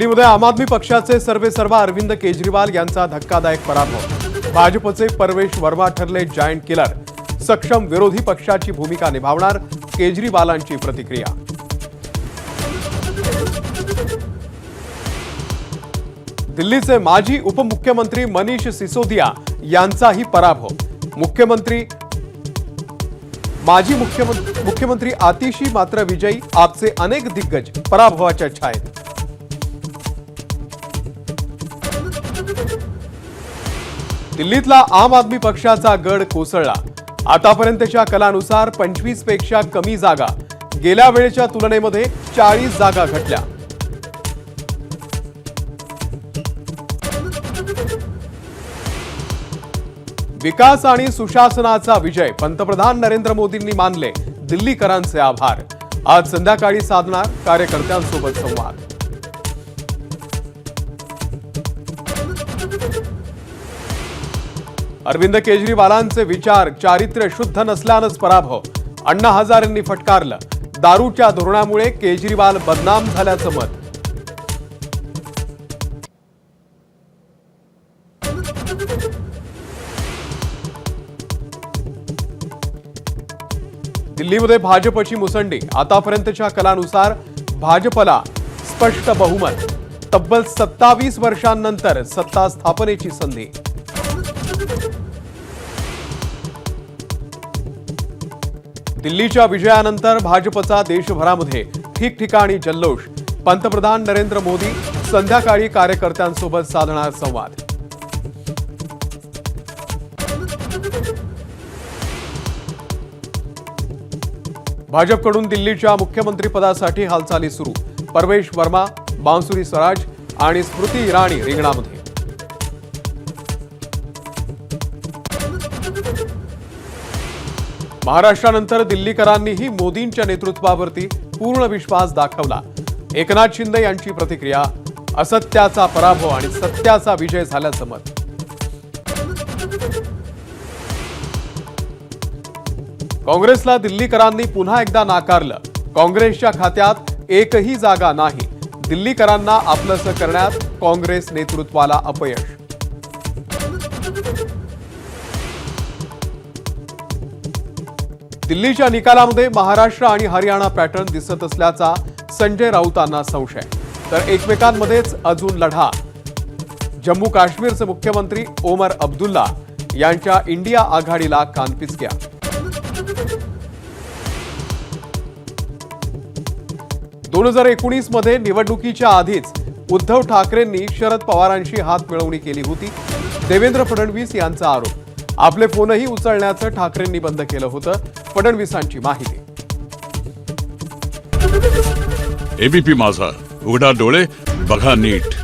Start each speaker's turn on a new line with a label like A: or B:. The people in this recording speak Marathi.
A: दिल्लीमध्ये आम आदमी पक्षाचे सर्वेसर्वा अरविंद केजरीवाल यांचा धक्कादायक पराभव। भाजपचे परवेश वर्मा ठरले जायंट किलर। सक्षम विरोधी पक्षाची भूमिका निभावणार केजरीवालांची प्रतिक्रिया। दिल्लीचे माजी उपमुख्यमंत्री मनीष सिसोदिया यांचाही पराभव। माजी मुख्यमंत्री आतिशी मात्र विजयी। आपचे अनेक दिग्गज पराभवाच्या छायेत। दिल्लीतला आम आदमी पक्षाचा गड कोसळला। आतापर्यंतच्या कलानुसार 25 पेक्षा कमी जागा, गेल्या वेळेच्या तुलनेमध्ये 40 जागा घटल्या। विकास आणि सुशासनाचा विजय। पंतप्रधान नरेंद्र मोदींनी मानले दिल्लीकरांचे आभार। आज संध्याकाळी साधणार कार्यकर्त्यांसोबत संवाद। अरविंद केजरीवालांचे विचार चारित्र्य शुद्ध नसल्यानंच पराभव। अण्णा हजारेंनी फटकारलं। दारूच्या धोरणामुळे केजरीवाल बदनाम झाल्याचं मत। दिल्लीमध्ये भाजपची मुसंडी। आतापर्यंतच्या कलानुसार भाजपला स्पष्ट बहुमत। तब्बल 27 वर्षांनंतर सत्ता स्थापनेची संधी। दिल्लीच्या विजयानंतर भाजपचा देशभरामध्ये ठिकठिकाणी जल्लोष। पंतप्रधान नरेंद्र मोदी संध्याकाळी कार्यकर्त्यांसोबत साधणार संवाद। भाजपकडून दिल्लीच्या मुख्यमंत्रीपदासाठी हालचाली सुरू। परवेश वर्मा, बांसुरी स्वराज आणि स्मृती इराणी रिंगणामध्ये। महाराष्ट्रानंतर दिल्लीकरांनीही मोदींच्या नेतृत्वावरती पूर्ण विश्वास दाखवला। एकनाथ शिंदे यांची प्रतिक्रिया। असत्याचा पराभव आणि सत्याचा विजय झाल्याचं मत। काँग्रेसला दिल्लीकरांनी पुन्हा एकदा नाकारलं। काँग्रेसच्या खात्यात एकही जागा नाही। दिल्लीकरांना आपलंसं करण्यात काँग्रेस नेतृत्वाला अपयश। दिल्लीच्या निकालामध्ये महाराष्ट्र आणि हरियाणा पॅटर्न दिसत असल्याचा संजय राऊतांना संशय। तर एकमेकांमध्येच अजून लढा। जम्मू काश्मीरचे मुख्यमंत्री ओमर अब्दुल्ला यांच्या इंडिया आघाडीला कानपिचक्या। दोन 2019 मध्ये निवडणुकीच्या आधीच उद्धव ठाकरेंनी शरद पवारांशी हात मिळवणी केली होती। देवेंद्र फडणवीस यांचा आरोप। आपले फोनही उचलण्याचं ठाकरेंनी बंद केलं होतं। फडणवीसांची माहिती।
B: एबीपी माझा, उघडा डोळे बघा नीट।